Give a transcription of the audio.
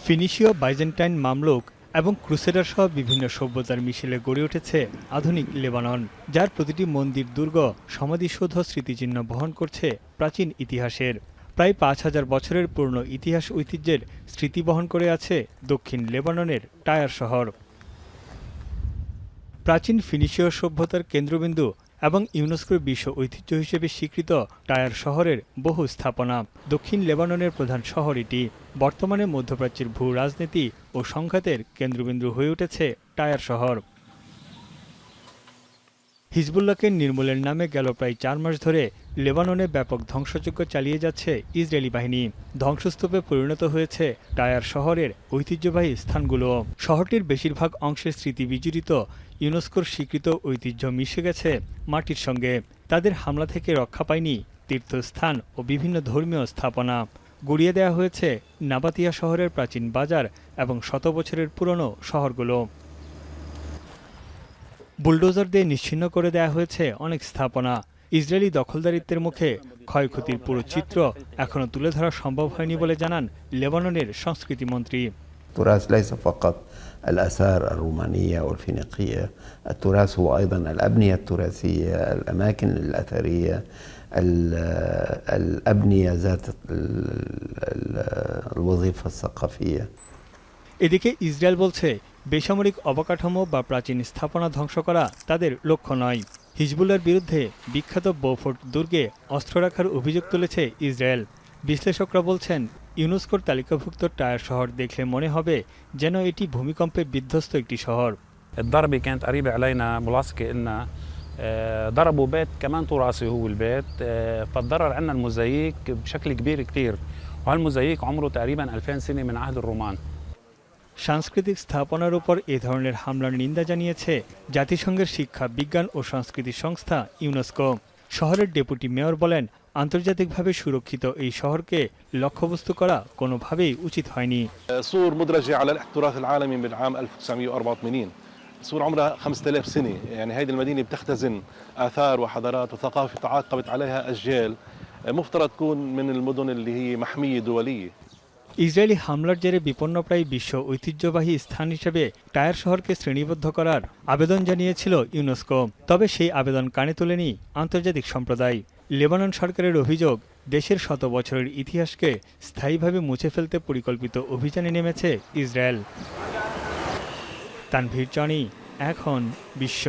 ফিনিশীয়, Byzantine, Mamluk এবং crusader সহ বিভিন্ন সভ্যতার মিশেলে গড়ে উঠেছে আধুনিক লেবানন, যার প্রতিটি মন্দির, দুর্গ, সমাধিসৌধ স্মৃতিচিহ্ন বহন করছে প্রাচীন ইতিহাসের। প্রায় ৫,০০০ বছরের পুরনো ইতিহাস ঐতিহ্যের স্মৃতি বহন করে আছে দক্ষিণ লেবাননের টায়ার শহর। প্রাচীন ফিনিশীয় সভ্যতার কেন্দ্রবিন্দু এবং ইউনেস্কোর বিশ্ব ঐতিহ্য হিসেবে স্বীকৃত টায়ার শহরের বহু স্থাপনা। দক্ষিণ লেবাননের প্রধান শহর এটি। বর্তমানে মধ্যপ্রাচ্যের ভূ রাজনীতি ও সংঘাতের কেন্দ্রবিন্দু হয়ে উঠেছে টায়ার শহর। হিজবুল্লাহকে নির্মূলের নামে গেল প্রায় ৪ মাস ধরে লেবাননে ব্যাপক ধ্বংসযজ্ঞ চালিয়ে যাচ্ছে ইসরায়েলি বাহিনী। ধ্বংসস্তূপে পরিণত হয়েছে টায়ার শহরের ঐতিহ্যবাহী স্থানগুলো। শহরটির বেশিরভাগ অংশের স্মৃতি বিজড়িত ইউনেস্কোর স্বীকৃত ঐতিহ্য মিশে গেছে মাটির সঙ্গে। তাদের হামলা থেকে রক্ষা পায়নি তীর্থস্থান ও বিভিন্ন ধর্মীয় স্থাপনা। গুড়িয়ে দেওয়া হয়েছে নাবাতিয়া শহরের প্রাচীন বাজার এবং শত বছরের পুরনো শহরগুলো। বুলডোজার দিয়ে নিশ্চিহ্ন করে দেওয়া হয়েছে অনেক স্থাপনা। ইসরায়েলি দখলদারিত্বের মুখে ক্ষয়ক্ষতির পুরো চিত্র এখনও তুলে ধরা সম্ভব হয়নি বলে জানান লেবাননের সংস্কৃতিমন্ত্রী। التراث ليس فقط الآثار الرومانية والفينيقية، التراث هو أيضا الأبنية التراثية، الأماكن الأثرية، الأبنية ذات الوظيفة الثقافية। এদিকে ইসরায়েল বলছে বেসামরিক অবকাঠামো বা প্রাচীন স্থাপনা ধ্বংস করা তাদের লক্ষ্য নয়। হিজবুল্লাহর বিরুদ্ধে বিখ্যাত বোফোর্ট দুর্গে অস্ত্র রাখার অভিযোগ তুলেছে ইসরায়েল। বিশ্লেষকরা বলছেন ইউনেস্কোর তালিকাভুক্ত টায়ার শহর দেখলে মনে হবে যেন এটি ভূমিকম্পে বিধ্বস্ত একটি শহর। الضربة كانت قريبة علينا ملاصقة إلنا، ضربوا بيت كمان تراثي هو البيت، فالضرر عندنا الموزاييك بشكل كبير كتير، وهالموزاييك عمره تقريبا 2000 سنة من عهد الرومان। সাংস্কৃতিক স্থাপনার উপর এ ধরনের হামলার নিন্দা জানিয়েছে জাতিসংঘের শিক্ষা, বিজ্ঞান ও সংস্কৃতি সংস্থা ইউনেস্কো। শহরের ডেপুটি মেয়র বলেন, আন্তর্জাতিকভাবে সুরক্ষিত এই শহরকে লক্ষ্যবস্তু করা কোনোভাবেই উচিত হয়নি। سور مدرجة على التراث العالمي من عام 1984. سور عمرها 5000 سنة، يعني هيدي المدينة بتختزن آثار وحضارات وثقافة تعاقبت عليها أجيال، مفترض تكون من المدن اللي هي محمية دولية। ইসরায়েলি হামলার জেরে বিপন্নপ্রায় বিশ্ব ঐতিহ্যবাহী স্থান হিসেবে টায়ার শহরকে শ্রেণীবদ্ধ করার আবেদন জানিয়েছিল ইউনেস্কো। তবে সেই আবেদন কানে তোলেনি আন্তর্জাতিক সম্প্রদায়। লেবানন সরকারের অভিযোগ, দেশের শত বছরের ইতিহাসকে স্থায়ীভাবে মুছে ফেলতে পরিকল্পিত অভিযানে নেমেছে ইসরায়েল। তানভীর জনি, এখন বিশ্ব।